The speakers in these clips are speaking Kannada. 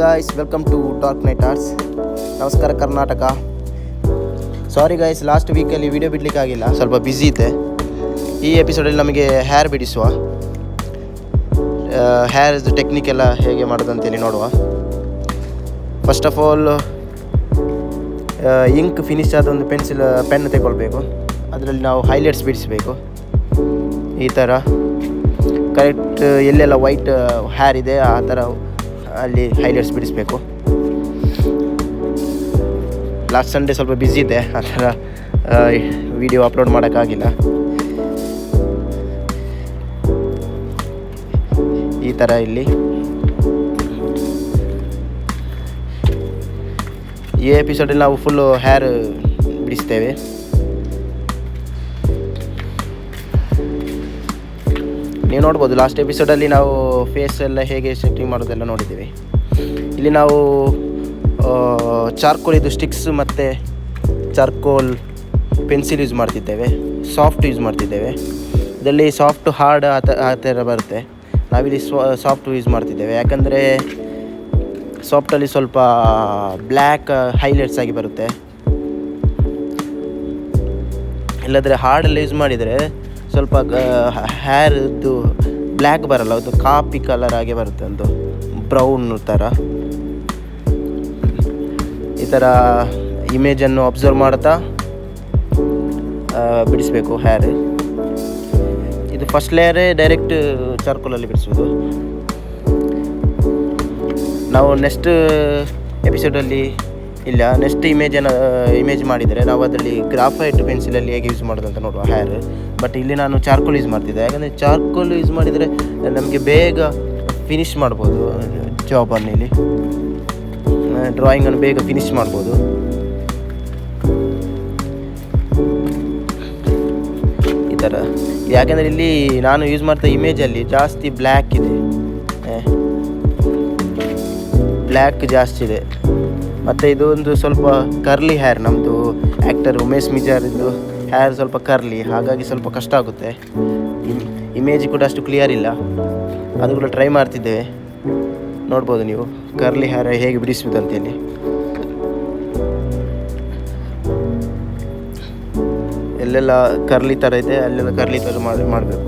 Guys, welcome to Talk Night Arts. ನಮಸ್ಕಾರ ಕರ್ನಾಟಕ. ಸಾರಿ ಗಾಯ್ಸ್, ಲಾಸ್ಟ್ ವೀಕಲ್ಲಿ ವಿಡಿಯೋ ಬಿಡಲಿಕ್ಕೆ ಆಗಿಲ್ಲ, ಸ್ವಲ್ಪ ಬ್ಯುಸಿ ಇದ್ದೆ. ಈ ಎಪಿಸೋಡಲ್ಲಿ ನಮಗೆ ಹೇರ್ ಬಿಡಿಸುವ, ಹೇರ್ ಟೆಕ್ನಿಕ್ ಎಲ್ಲ ಹೇಗೆ ಮಾಡೋದು ಅಂತೇಳಿ ನೋಡುವ. First of all ink finish ಆದ ಒಂದು ಪೆನ್ ತಗೊಳ್ಬೇಕು. ಅದರಲ್ಲಿ ನಾವು ಹೈಲೈಟ್ಸ್ ಬಿಡಿಸಬೇಕು. ಈ ಥರ ಕರೆಕ್ಟ್ ಎಲ್ಲೆಲ್ಲ ವೈಟ್ ಹೇರ್ ಇದೆ ಆ ಥರ ಅಲ್ಲಿ ಹೈಲೈಟ್ಸ್ ಬಿಡಿಸಬೇಕು. ಲಾಸ್ಟ್ ಸಂಡೇ ಸ್ವಲ್ಪ ಬ್ಯುಸಿ ಇದೆ, ಆ ಥರ ವಿಡಿಯೋ ಅಪ್ಲೋಡ್ ಮಾಡೋಕ್ಕಾಗಿಲ್ಲ. ಈ ಥರ ಇಲ್ಲಿ ಈ ಎಪಿಸೋಡಲ್ಲಿ ನಾವು ಫುಲ್ಲು ಹೇರ್ ಬಿಡಿಸ್ತೇವೆ. ನೀವು ನೋಡ್ಬೋದು, ಲಾಸ್ಟ್ ಎಪಿಸೋಡಲ್ಲಿ ನಾವು ಫೇಸ್ ಎಲ್ಲ ಹೇಗೆ ಸೆಟ್ಟಿಂಗ್ ಮಾಡೋದೆಲ್ಲ ನೋಡಿದ್ದೀವಿ. ಇಲ್ಲಿ ನಾವು ಚಾರ್ಕೋಲ್ ಇದು ಸ್ಟಿಕ್ಸ್ ಮತ್ತು ಚಾರ್ಕೋಲ್ ಪೆನ್ಸಿಲ್ ಯೂಸ್ ಮಾಡ್ತಿದ್ದೇವೆ. ಸಾಫ್ಟ್ ಯೂಸ್ ಮಾಡ್ತಿದ್ದೇವೆ. ಇದರಲ್ಲಿ ಸಾಫ್ಟ್ ಹಾರ್ಡ್ ಆ ಥರ ಬರುತ್ತೆ. ನಾವಿಲ್ಲಿ ಸಾಫ್ಟ್ ಯೂಸ್ ಮಾಡ್ತಿದ್ದೇವೆ, ಯಾಕಂದರೆ ಸಾಫ್ಟಲ್ಲಿ ಸ್ವಲ್ಪ ಬ್ಲ್ಯಾಕ್ ಹೈಲೈಟ್ಸ್ ಆಗಿ ಬರುತ್ತೆ. ಇಲ್ಲದ್ರೆ ಹಾರ್ಡಲ್ಲಿ ಯೂಸ್ ಮಾಡಿದರೆ ಸ್ವಲ್ಪ ಹೇರ್ದು ಬ್ಲ್ಯಾಕ್ ಬರಲ್ಲ, ಅದು ಕಾಪಿ ಕಲರ್ ಆಗಿ ಬರುತ್ತೆ, ಒಂದು ಬ್ರೌನ್ ಥರ. ಈ ಥರ ಇಮೇಜನ್ನು ಅಬ್ಸರ್ವ್ ಮಾಡ್ತಾ ಬಿಡಿಸಬೇಕು ಹೇರ್. ಇದು ಫಸ್ಟ್ ಲೇಯರೇ ಡೈರೆಕ್ಟ್ ಚಾರ್ಕೋಲಲ್ಲಿ ಬಿಡಿಸೋದು. ನಾವು ನೆಕ್ಸ್ಟ್ ಎಪಿಸೋಡಲ್ಲಿ ನೆಕ್ಸ್ಟ್ ಇಮೇಜ್ ಮಾಡಿದರೆ ನಾವು ಅದರಲ್ಲಿ ಗ್ರಾಫೈಟ್ ಪೆನ್ಸಿಲಲ್ಲಿ ಹೇಗೆ ಯೂಸ್ ಮಾಡೋದು ಅಂತ ನೋಡುವ ಹೇರ್. ಬಟ್ ಇಲ್ಲಿ ನಾನು ಚಾರ್ಕೋಲ್ ಯೂಸ್ ಮಾಡ್ತಿದ್ದೆ, ಯಾಕಂದರೆ ಚಾರ್ಕೋಲ್ ಯೂಸ್ ಮಾಡಿದರೆ ನಮಗೆ ಬೇಗ ಫಿನಿಷ್ ಮಾಡ್ಬೋದು. ಜಾಬನ್ನು ಇಲ್ಲಿ ಡ್ರಾಯಿಂಗನ್ನು ಬೇಗ ಫಿನಿಷ್ ಮಾಡ್ಬೋದು. ಈ ಥರ, ಯಾಕೆಂದರೆ ಇಲ್ಲಿ ನಾನು ಯೂಸ್ ಮಾಡ್ತಾ ಇಮೇಜಲ್ಲಿ ಜಾಸ್ತಿ ಬ್ಲ್ಯಾಕ್ ಇದೆ, ಬ್ಲ್ಯಾಕ್ ಜಾಸ್ತಿ ಇದೆ. ಮತ್ತು ಇದು ಒಂದು ಸ್ವಲ್ಪ ಕರ್ಲಿ ಹೇರ್. ನಮ್ಮದು ಆ್ಯಕ್ಟರ್ ಉಮೇಶ್ ಮಿಜಾರ್ದು ಹೇರ್ ಸ್ವಲ್ಪ ಕರ್ಲಿ, ಹಾಗಾಗಿ ಸ್ವಲ್ಪ ಕಷ್ಟ ಆಗುತ್ತೆ. ಇಮೇಜ್ ಕೂಡ ಅಷ್ಟು ಕ್ಲಿಯರ್ ಇಲ್ಲ, ಅದು ಕೂಡ ಟ್ರೈ ಮಾಡ್ತಿದ್ದೇವೆ. ನೋಡ್ಬೋದು ನೀವು ಕರ್ಲಿ ಹೇರ್ ಹೇಗೆ ಬಿಡಿಸುವುದು ಅಂತೇಳಿ. ಎಲ್ಲೆಲ್ಲ ಕರ್ಲಿ ಥರ ಇದೆ ಅಲ್ಲೆಲ್ಲ ಕರ್ಲಿ ಥರ ಮಾಡಬೇಕು.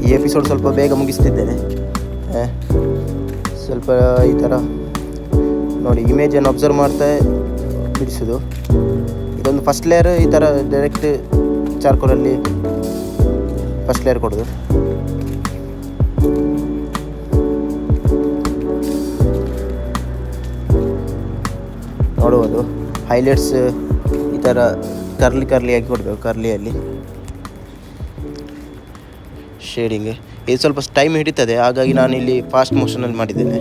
ಈ ಎಪಿಸೋಡ್ ಸ್ವಲ್ಪ ಬೇಗ ಮುಗಿಸ್ತಿದ್ದೇನೆ. ಸ್ವಲ್ಪ ಈ ಥರ ನೋಡಿ, ಇಮೇಜನ್ನು ಅಬ್ಸರ್ವ್ ಮಾಡ್ತಾ ಬಿಡಿಸೋದು. ಇದೊಂದು ಫಸ್ಟ್ ಲೇಯರ್ ಈ ಥರ ಡೈರೆಕ್ಟ್ ಚಾರ್ಕೋಲಲ್ಲಿ ಫಸ್ಟ್ ಲೇಯರ್ ಕೊಡೋದು. ನೋಡುವುದು ಹೈಲೈಟ್ಸ್ ಈ ಥರ ಕರ್ಲಿಯಾಗಿ ಕೊಡಬೇಕು. ಕರ್ಲಿಯಲ್ಲಿ ಶೇಡಿಂಗ್ ಇದು ಸ್ವಲ್ಪ ಟೈಮ್ ಹಿಡಿತದೆ, ಹಾಗಾಗಿ ನಾನು ಇಲ್ಲಿ ಫಾಸ್ಟ್ ಮೋಷನಲ್ಲಿ ಮಾಡಿದ್ದೇನೆ.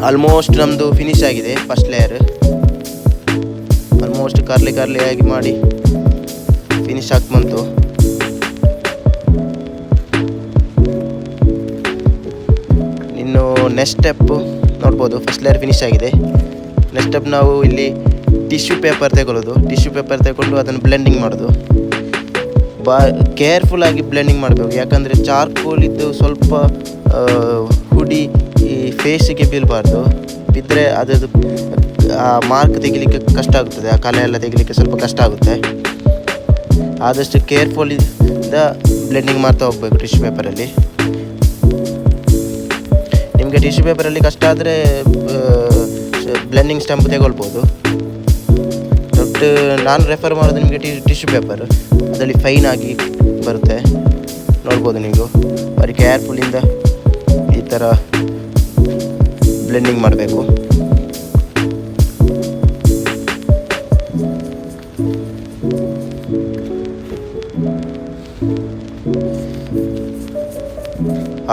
ಆಲ್ಮೋಸ್ಟ್ ನಮ್ಮದು ಫಿನಿಶ್ ಆಗಿದೆ. ಫಸ್ಟ್ ಲೇಯರ್ ಆಲ್ಮೋಸ್ಟ್ ಕರ್ಲಿ ಆಗಿ ಮಾಡಿ ಫಿನಿಶ್ ಆಗ್ಬಂತು. ಇನ್ನು ನೆಕ್ಸ್ಟ್ ಸ್ಟೆಪ್ ನೋಡ್ಬೋದು, ಫಸ್ಟ್ ಲೇಯರ್ ಫಿನಿಶ್ ಆಗಿದೆ. ನೆಕ್ಸ್ಟ್ ಸ್ಟೆಪ್ ನಾವು ಇಲ್ಲಿ ಟಿಶ್ಯೂ ಪೇಪರ್ ತಗೊಂಡು ಅದನ್ನು ಬ್ಲೆಂಡಿಂಗ್ ಮಾಡೋದು. ಕೇರ್ಫುಲ್ಲಾಗಿ ಬ್ಲೆಂಡಿಂಗ್ ಮಾಡಬೇಕು, ಯಾಕಂದರೆ ಚಾರ್ಕೋಲ್ ಇದ್ದು ಸ್ವಲ್ಪ ಹುಡಿ ಈ ಫೇಸಿಗೆ ಬೀಳಬಾರ್ದು. ಬಿದ್ದರೆ ಅದರದ್ದು ಮಾರ್ಕ್ ತೆಗಿಲಿಕ್ಕೆ ಕಷ್ಟ ಆಗುತ್ತದೆ, ಆ ಕಲೆ ಎಲ್ಲ ತೆಗಿಲಿಕ್ಕೆ ಸ್ವಲ್ಪ ಕಷ್ಟ ಆಗುತ್ತೆ. ಆದಷ್ಟು ಕೇರ್ಫುಲ್ಲಿಂದ ಬ್ಲೆಂಡಿಂಗ್ ಮಾಡ್ತಾ ಹೋಗಬೇಕು ಟಿಶ್ಯೂ ಪೇಪರಲ್ಲಿ. ನಿಮಗೆ ಟಿಶ್ಯೂ ಪೇಪರಲ್ಲಿ ಕಷ್ಟ ಆದರೆ ಬ್ಲೆಂಡಿಂಗ್ ಸ್ಟಂಪ್ ತಗೊಳ್ಬೋದು. ಬಟ್ ನಾನು ರೆಫರ್ ಮಾಡೋದು ನಿಮಗೆ ಟಿಶ್ಯೂ ಪೇಪರ್, ಅದರಲ್ಲಿ ಫೈನ್ ಆಗಿ ಬರುತ್ತೆ. ನೋಡ್ಬೋದು ನೀವು, ಬರೀ ಕೇರ್ಫುಲ್ಲಿಂದ ಈ ಥರ ಬ್ಲೆಂಡಿಂಗ್ ಮಾಡಬೇಕು.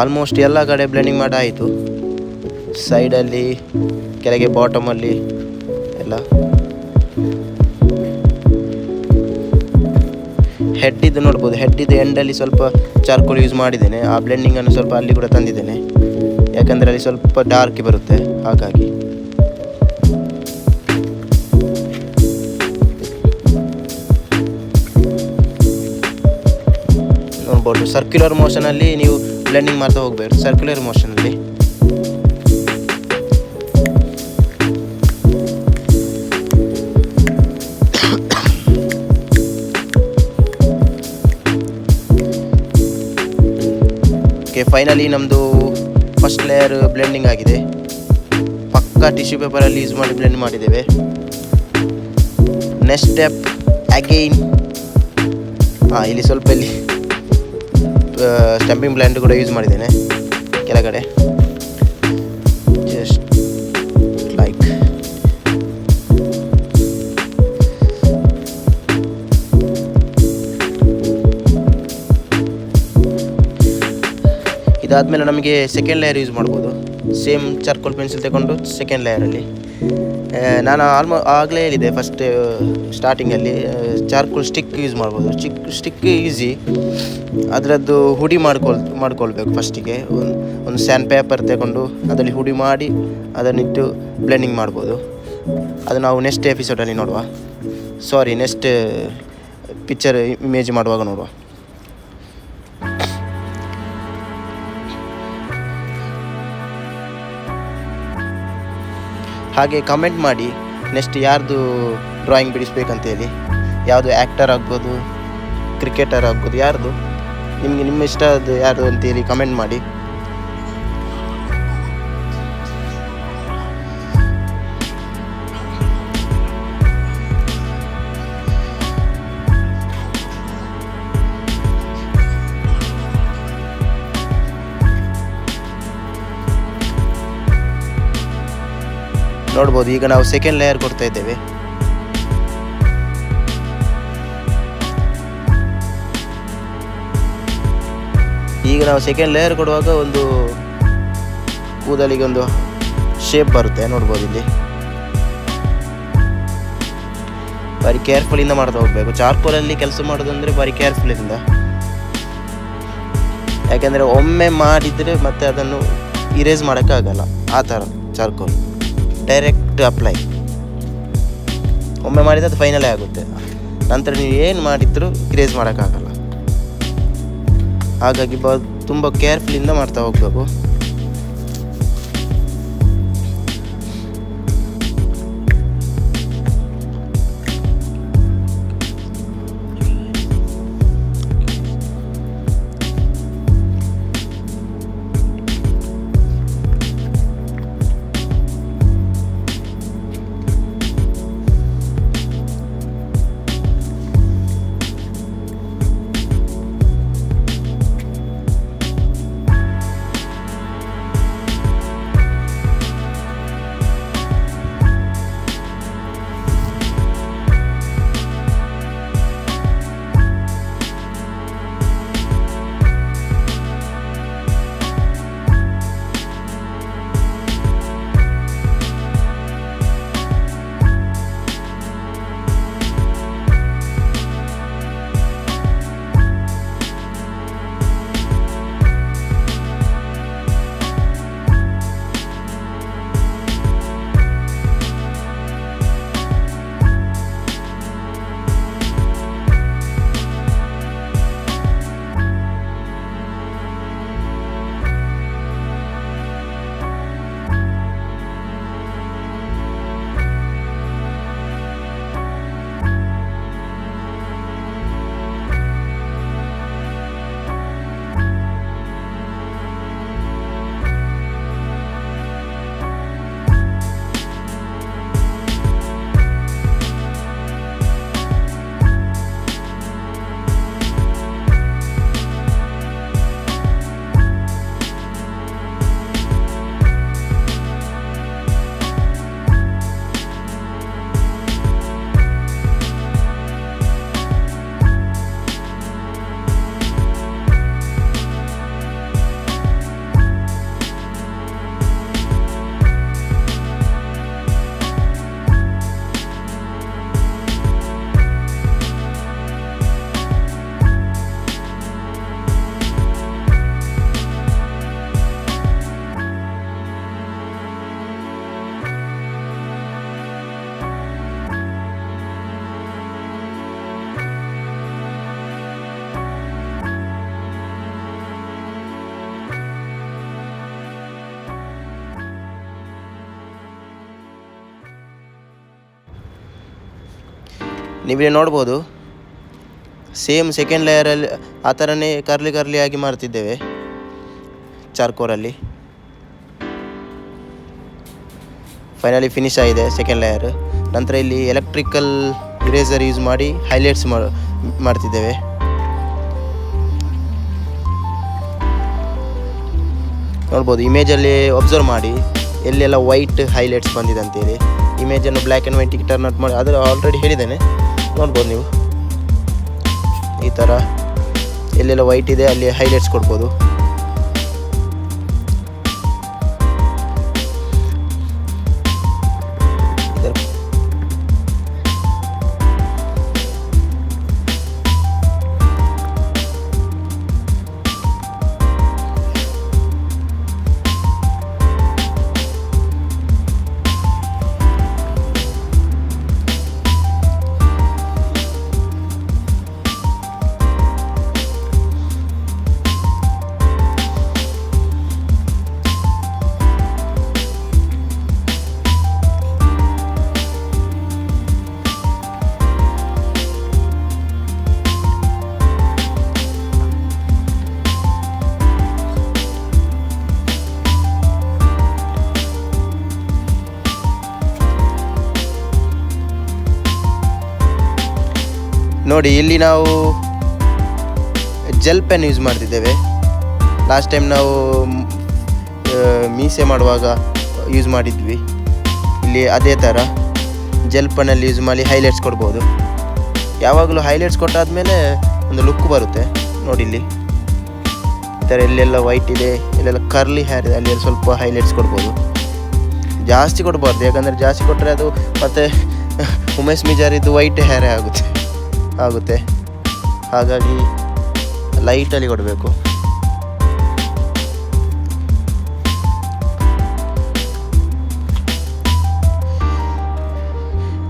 ಆಲ್ಮೋಸ್ಟ್ ಎಲ್ಲ ಕಡೆ ಬ್ಲೆಂಡಿಂಗ್ ಮಾಡಾಯಿತು, ಸೈಡಲ್ಲಿ, ಕೆಳಗೆ ಬಾಟಮಲ್ಲಿ ಎಲ್ಲ. ಹೆಡ್ಡಿದ್ದು ನೋಡ್ಬೋದು, ಹೆಡ್ಡಿದ್ದು ಎಂಡಲ್ಲಿ ಸ್ವಲ್ಪ ಚಾರ್ಕೋಲ್ ಯೂಸ್ ಮಾಡಿದ್ದೇನೆ. ಆ ಬ್ಲೆಂಡಿಂಗನ್ನು ಸ್ವಲ್ಪ ಅಲ್ಲಿ ಕೂಡ ತಂದಿದ್ದೇನೆ, ಯಾಕಂದರೆ ಅಲ್ಲಿ ಸ್ವಲ್ಪ ಡಾರ್ಕ್ ಬರುತ್ತೆ, ಹಾಗಾಗಿ. ನೋಡ್ಬೋದು ಸರ್ಕ್ಯುಲರ್ ಮೋಷನಲ್ಲಿ ನೀವು ಬ್ಲೆಂಡಿಂಗ್ ಮಾಡ್ತಾ ಹೋಗಬೇಕು, ಸರ್ಕ್ಯುಲರ್ ಮೋಷನಲ್ಲಿ. ಓಕೆ, ಫೈನಲಿ ನಮ್ಮದು ಫಸ್ಟ್ ಲೇಯರ್ ಬ್ಲೆಂಡಿಂಗ್ ಆಗಿದೆ. ಪಕ್ಕಾ ಟಿಶ್ಯೂ ಪೇಪರಲ್ಲಿ ಯೂಸ್ ಮಾಡಿ ಬ್ಲೆಂಡ್ ಮಾಡಿದ್ದೇವೆ. ನೆಕ್ಸ್ಟ್ ಸ್ಟೆಪ್ ಅಗೈನ್, ಇಲ್ಲಿ ಸ್ವಲ್ಪ ಇಲ್ಲಿ ಸ್ಟಂಪಿಂಗ್ ಬ್ಲೆಂಡ್ ಕೂಡ ಯೂಸ್ ಮಾಡಿದ್ದೇನೆ ಕೆಳಗಡೆ, ಜಸ್ಟ್ ಲೈಕ್. ಇದಾದಮೇಲೆ ನಮಗೆ ಸೆಕೆಂಡ್ ಲೇಯರ್ ಯೂಸ್ ಮಾಡ್ಬೋದು. ಸೇಮ್ ಚಾರ್ಕೋಲ್ ಪೆನ್ಸಿಲ್ ತಗೊಂಡು ಸೆಕೆಂಡ್ ಲೇಯರಲ್ಲಿ ನಾನು ಆಗಲೇ ಹೇಳಿದೆ ಫಸ್ಟ್ ಸ್ಟಾರ್ಟಿಂಗಲ್ಲಿ ಚಾರ್ಕೋಲ್ ಸ್ಟಿಕ್ ಯೂಸ್ ಮಾಡ್ಬೋದು. ಸ್ಟಿಕ್ ಈಸಿ, ಅದರದ್ದು ಹುಡಿ ಮಾಡ್ಕೊಳ್ಬೇಕು. ಫಸ್ಟಿಗೆ ಒಂದು ಸ್ಯಾಂಡ್ ಪೇಪರ್ ತಗೊಂಡು ಅದರಲ್ಲಿ ಹುಡಿ ಮಾಡಿ ಅದನ್ನಿಟ್ಟು ಬ್ಲೆಂಡಿಂಗ್ ಮಾಡ್ಬೋದು. ಅದು ನಾವು ನೆಕ್ಸ್ಟ್ ಎಪಿಸೋಡಲ್ಲಿ ನೋಡುವ, ನೆಕ್ಸ್ಟ್ ಪಿಕ್ಚರ್ ಇಮೇಜ್ ಮಾಡುವಾಗ ನೋಡುವ. ಹಾಗೆ ಕಮೆಂಟ್ ಮಾಡಿ ನೆಕ್ಸ್ಟ್ ಯಾರ್ದು ಡ್ರಾಯಿಂಗ್ ಬಿಡಿಸ್ಬೇಕಂತೇಳಿ. ಯಾವುದು ಆ್ಯಕ್ಟರ್ ಆಗ್ಬೋದು, ಕ್ರಿಕೆಟರ್ ಆಗ್ಬೋದು, ಯಾರ್ದು ನಿಮ್ಮ ಇಷ್ಟ ಅದು ಯಾರು ಅಂತೇಳಿ ಕಮೆಂಟ್ ಮಾಡಿ. ನೋಡ್ಬೋದು, ಈಗ ನಾವು ಸೆಕೆಂಡ್ ಲೇಯರ್ ಕೊಡ್ತಾ ಇದ್ದೇವೆ. ಈಗ ನಾವು ಸೆಕೆಂಡ್ ಲೇಯರ್ ಕೊಡುವಾಗ ಒಂದು ಕೂದಲಿಗೆ ಒಂದು ಶೇಪ್ ಬರುತ್ತೆ, ನೋಡ್ಬೋದು ಇಲ್ಲಿ. ಬಾರಿ ಕೇರ್ಫುಲ್ಲಿಂದ ಮಾಡ್ತಾ ಹೋಗಬೇಕು. ಚಾರ್ಕೋಲಲ್ಲಿ ಕೆಲಸ ಮಾಡೋದಂದರೆ ಬಾರಿ ಕೇರ್ಫುಲ್ಲಿಂದ, ಯಾಕೆಂದರೆ ಒಮ್ಮೆ ಮಾಡಿದರೆ ಮತ್ತೆ ಅದನ್ನು ಇರೇಸ್ ಮಾಡೋಕ್ಕಾಗಲ್ಲ. ಆ ಥರ ಚಾರ್ಕೋಲ್ ಡೈರೆಕ್ಟ್ ಅಪ್ಲೈ ಒಮ್ಮೆ ಮಾಡಿದರೆ ಅದು ಫೈನಲೇ ಆಗುತ್ತೆ. ನಂತರ ನೀವು ಏನು ಮಾಡಿದರೂ ಇರೇಸ್ ಮಾಡೋಕ್ಕಾಗಲ್ಲ. ಹಾಗಾಗಿ ತುಂಬ ಕೇರ್ಫುಲ್ಲಿಂದ ಮಾಡ್ತಾ ಹೋಗಬೇಕು. ನೀವೇ ನೋಡ್ಬೋದು. ಸೇಮ್ ಸೆಕೆಂಡ್ ಲೇಯರಲ್ಲಿ ಆ ಥರನೇ ಕರ್ಲಿ ಆಗಿ ಮಾಡ್ತಿದ್ದೇವೆ ಚಾರ್ಕೋರಲ್ಲಿ. ಫೈನಲಿ ಫಿನಿಶ್ ಆಗಿದೆ ಸೆಕೆಂಡ್ ಲೇಯರ್. ನಂತರ ಇಲ್ಲಿ ಎಲೆಕ್ಟ್ರಿಕಲ್ ಇರೇಸರ್ ಯೂಸ್ ಮಾಡಿ ಹೈಲೈಟ್ಸ್ ಮಾಡ್ತಿದ್ದೇವೆ. ನೋಡ್ಬೋದು ಇಮೇಜಲ್ಲಿ ಒಬ್ಸರ್ವ್ ಮಾಡಿ ಎಲ್ಲೆಲ್ಲ ವೈಟ್ ಹೈಲೈಟ್ಸ್ ಬಂದಿದೆ ಅಂತೇಳಿ. ಇಮೇಜನ್ನು ಬ್ಲ್ಯಾಕ್ ಆ್ಯಂಡ್ ವೈಟಿಗೆ ಟರ್ನ್ ಔಟ್ ಮಾಡಿ ಅದು ಆಲ್ರೆಡಿ ಹೇಳಿದ್ದೇನೆ. ನೋಡ್ಬೋದು ನೀವು ಈ ಥರ ಎಲ್ಲೆಲ್ಲ ವೈಟ್ ಇದೆ ಅಲ್ಲಿ ಹೈಲೈಟ್ಸ್ ಕೊಡ್ಬೋದು. ನೋಡಿ ಇಲ್ಲಿ ನಾವು ಜೆಲ್ ಪೆನ್ ಯೂಸ್ ಮಾಡ್ತಿದ್ದೇವೆ. ಲಾಸ್ಟ್ ಟೈಮ್ ನಾವು ಮೀಸೆ ಮಾಡುವಾಗ ಯೂಸ್ ಮಾಡಿದ್ವಿ. ಇಲ್ಲಿ ಅದೇ ಥರ ಜೆಲ್ ಪೆನ್ನಲ್ಲಿ ಯೂಸ್ ಮಾಡಿ ಹೈಲೈಟ್ಸ್ ಕೊಡ್ಬೋದು. ಯಾವಾಗಲೂ ಹೈಲೈಟ್ಸ್ ಕೊಟ್ಟಾದಮೇಲೆ ಒಂದು ಲುಕ್ ಬರುತ್ತೆ. ನೋಡಿ ಇಲ್ಲಿ ಈ ಥರ ಎಲ್ಲೆಲ್ಲ ವೈಟ್ ಇದೆ, ಎಲ್ಲೆಲ್ಲ ಕರ್ಲಿ ಹೇರ್ ಇದೆ, ಅಲ್ಲಿ ಸ್ವಲ್ಪ ಹೈಲೈಟ್ಸ್ ಕೊಡ್ಬೋದು. ಜಾಸ್ತಿ ಕೊಡಬಾರ್ದು, ಯಾಕಂದರೆ ಜಾಸ್ತಿ ಕೊಟ್ಟರೆ ಅದು ಮತ್ತು ಉಮೇಶ್ ಮಿಜಾರಿದ್ದು ವೈಟ್ ಹೇರೇ ಆಗುತ್ತೆ. ಹಾಗಾಗಿ ಲೈಟಲ್ಲಿ ಕೊಡಬೇಕು.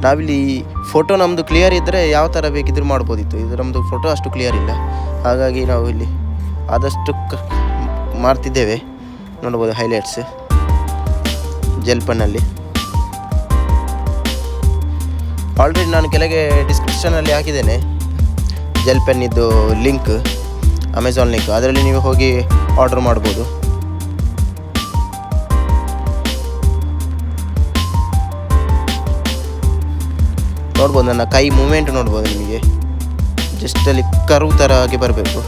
ನಾವಿಲ್ಲಿ ಫೋಟೋ ನಮ್ಮದು ಕ್ಲಿಯರ್ ಇದ್ದರೆ ಯಾವ ಥರ ಬೇಕಿದ್ರೂ ಮಾಡ್ಬೋದಿತ್ತು. ಇದು ನಮ್ಮದು ಫೋಟೋ ಅಷ್ಟು ಕ್ಲಿಯರ್ ಇಲ್ಲ, ಹಾಗಾಗಿ ನಾವು ಇಲ್ಲಿ ಆದಷ್ಟು ಮಾಡ್ತಿದ್ದೇವೆ. ನೋಡ್ಬೋದು ಹೈಲೈಟ್ಸ್ ಜೆಲ್ ಪೆನ್ನಲ್ಲಿ. ಆಲ್ರೆಡಿ ನಾನು ಕೆಳಗೆ ಡಿಸ್ಕ್ರಿಪ್ಷನಲ್ಲಿ ಹಾಕಿದ್ದೇನೆ ಜೆಲ್ ಪೆನ್ನಿದ್ದು ಲಿಂಕ್, ಅಮೆಝಾನ್ ಲಿಂಕ್. ಅದರಲ್ಲಿ ನೀವು ಹೋಗಿ ಆರ್ಡರ್ ಮಾಡ್ಬೋದು. ನೋಡ್ಬೋದು ನನ್ನ ಕೈ ಮೂಮೆಂಟ್ ನೋಡ್ಬೋದು ನಿಮಗೆ. ಜಸ್ಟ್ ಅಲ್ಲಿ ಕರ್ವ್ ಥರ ಆಗಿ ಬರಬೇಕು.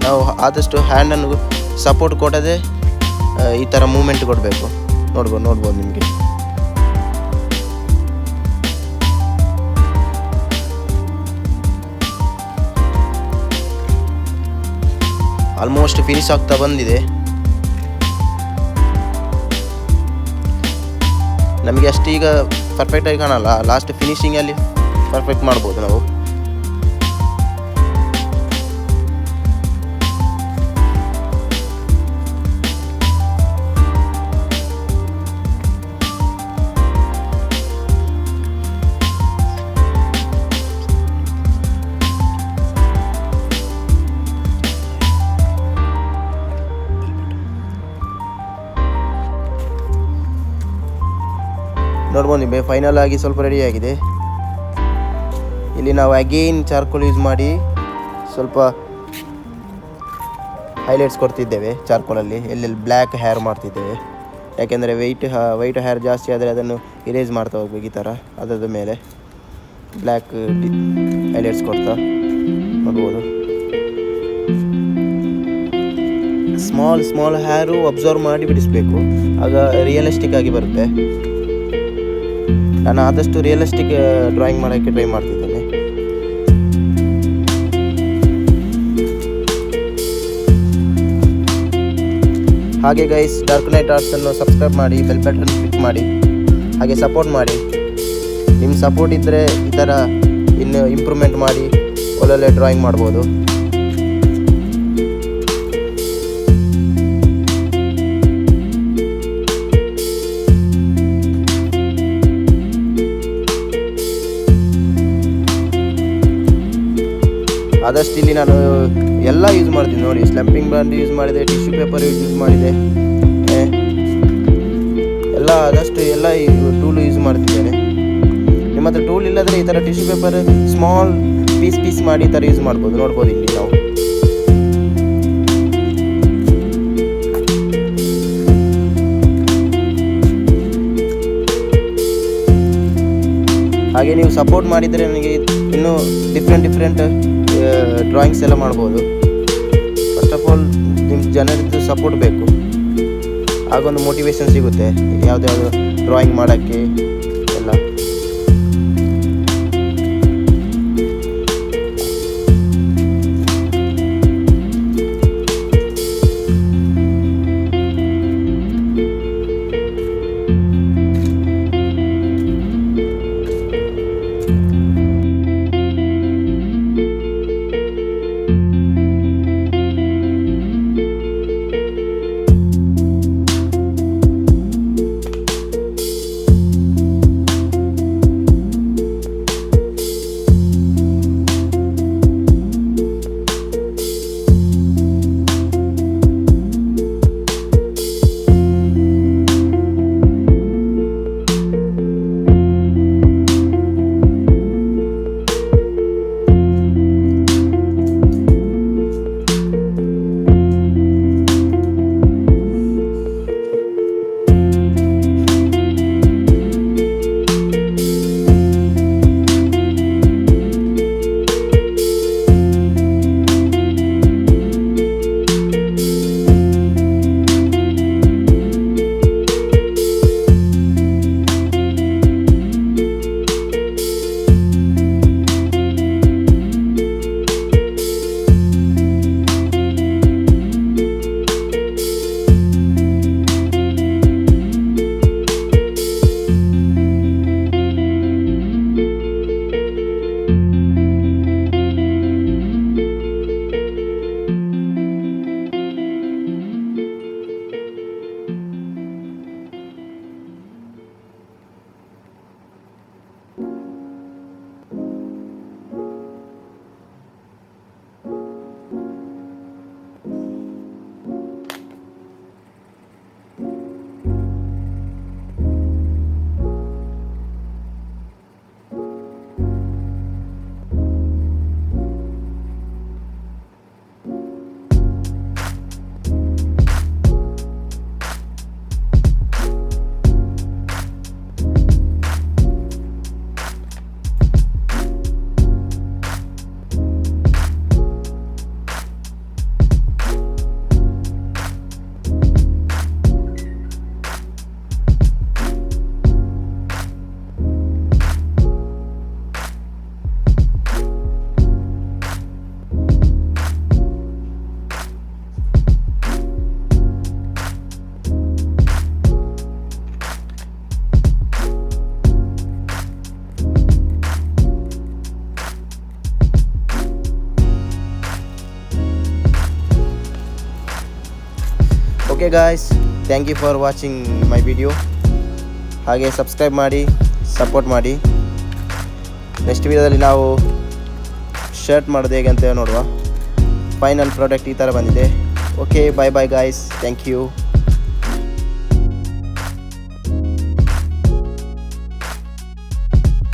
ನಾವು ಆದಷ್ಟು ಹ್ಯಾಂಡನ್ನು ಸಪೋರ್ಟ್ ಕೊಡದೆ ಈ ಥರ ಮೂಮೆಂಟ್ ಕೊಡಬೇಕು. ನೋಡ್ಬೋದು ನಿಮಗೆ. ಆಲ್ಮೋಸ್ಟ್ ಫಿನಿಶ್ ಆಗ್ತಾ ಬಂದಿದೆ. ನಮಗೆ ಅಷ್ಟು ಈಗ ಪರ್ಫೆಕ್ಟಾಗಿ ಕಾಣಲ್ಲ. ಲಾಸ್ಟ್ ಫಿನಿಶಿಂಗಲ್ಲಿ ಪರ್ಫೆಕ್ಟ್ ಮಾಡ್ಬೋದು ನಾವು. ನೋಡ್ಬೋದು ನಿಮಗೆ ಫೈನಲ್ ಆಗಿ ಸ್ವಲ್ಪ ರೆಡಿಯಾಗಿದೆ. ಇಲ್ಲಿ ನಾವು ಅಗೇನ್ ಚಾರ್ಕೋಲ್ ಯೂಸ್ ಮಾಡಿ ಸ್ವಲ್ಪ ಹೈಲೈಟ್ಸ್ ಕೊಡ್ತಿದ್ದೇವೆ. ಚಾರ್ಕೋಲಲ್ಲಿ ಎಲ್ಲೆಲ್ಲಿ ಬ್ಲ್ಯಾಕ್ ಹೇರ್ ಮಾಡ್ತಿದ್ದೇವೆ, ಯಾಕೆಂದರೆ ವೈಟ್ ಹೇರ್ ಜಾಸ್ತಿ ಆದರೆ ಅದನ್ನು ಇರೇಸ್ ಮಾಡ್ತಾ ಹೋಗ್ಬೇಕು. ಈ ಥರ ಅದರ ಮೇಲೆ ಬ್ಲ್ಯಾಕ್ ಹೈಲೈಟ್ಸ್ ಕೊಡ್ತಾ ನೋಡ್ಬೋದು. ಸ್ಮಾಲ್ ಹೇರು ಅಬ್ಸರ್ವ್ ಮಾಡಿ ಬಿಡಿಸ್ಬೇಕು, ಆಗ ರಿಯಲಿಸ್ಟಿಕ್ ಆಗಿ ಬರುತ್ತೆ. ನಾನು ಆದಷ್ಟು ರಿಯಲಿಸ್ಟಿಕ್ ಡ್ರಾಯಿಂಗ್ ಮಾಡೋಕ್ಕೆ ಟ್ರೈ ಮಾಡ್ತಿದ್ದೇನೆ. ಹಾಗೆ ಗೈಸ್, ಡಾರ್ಕ್ ನೈಟ್ ಆರ್ಟ್ಸನ್ನು ಸಬ್ಸ್ಕ್ರೈಬ್ ಮಾಡಿ, ಬೆಲ್ ಬಟನ್ ಕ್ಲಿಕ್ ಮಾಡಿ, ಹಾಗೆ ಸಪೋರ್ಟ್ ಮಾಡಿ. ನಿಮ್ಮ ಸಪೋರ್ಟ್ ಇದ್ದರೆ ಈ ಥರ ಇನ್ನು ಇಂಪ್ರೂವ್ಮೆಂಟ್ ಮಾಡಿ ಒಳ್ಳೊಳ್ಳೆ ಡ್ರಾಯಿಂಗ್ ಮಾಡ್ಬೋದು. ಆದಷ್ಟು ಇಲ್ಲಿ ನಾನು ಎಲ್ಲ ಯೂಸ್ ಮಾಡ್ತೀನಿ ನೋಡಿ. ಸ್ಲಂಪಿಂಗ್ ಬಾಂಡ್ ಯೂಸ್ ಮಾಡಿದೆ, ಟಿಶ್ಯೂ ಪೇಪರ್ ಯೂಸ್ ಮಾಡಿದೆ, ಆದಷ್ಟು ಎಲ್ಲ ಟೂಲು ಯೂಸ್ ಮಾಡ್ತಿದ್ದೇನೆ. ನಿಮ್ಮ ಹತ್ರ ಟೂಲ್ ಇಲ್ಲದ್ರೆ ಈ ಥರ ಟಿಶ್ಯೂ ಪೇಪರ್ ಸ್ಮಾಲ್ ಪೀಸ್ ಮಾಡಿ ಈ ಥರ ಯೂಸ್ ಮಾಡ್ಬೋದು. ನೋಡ್ಬೋದು ಇಲ್ಲಿ ನಾವು. ಹಾಗೆ ನೀವು ಸಪೋರ್ಟ್ ಮಾಡಿದರೆ ನನಗೆ ಇನ್ನೂ ಡಿಫ್ರೆಂಟ್ ಡ್ರಾಯಿಂಗ್ಸ್ ಎಲ್ಲ ಮಾಡ್ಬೋದು. ಫಸ್ಟ್ ಆಫ್ ಆಲ್ ನಿಮ್ಮ ಜನರದ್ದು ಸಪೋರ್ಟ್ ಬೇಕು, ಆಗೊಂದು ಮೋಟಿವೇಶನ್ ಸಿಗುತ್ತೆ ಯಾವುದ್ಯಾವುದು ಡ್ರಾಯಿಂಗ್ ಮಾಡೋಕ್ಕೆ ಎಲ್ಲ. Okay guys, thank you for watching my video. ಹಾಗೆ ಸಬ್ಸ್ಕ್ರೈಬ್ ಮಾಡಿ, ಸಪೋರ್ಟ್ ಮಾಡಿ. ನೆಕ್ಸ್ಟ್ ವಿಡಿಯೋದಲ್ಲಿ ನಾವು ಶರ್ಟ್ ಮಾಡೋದು ಹೇಗೆ ಅಂತ ನೋಡುವ. ಫೈನಲ್ ಪ್ರಾಡಕ್ಟ್ ಈ ಥರ ಬಂದಿದೆ. Okay, bye guys, thank you.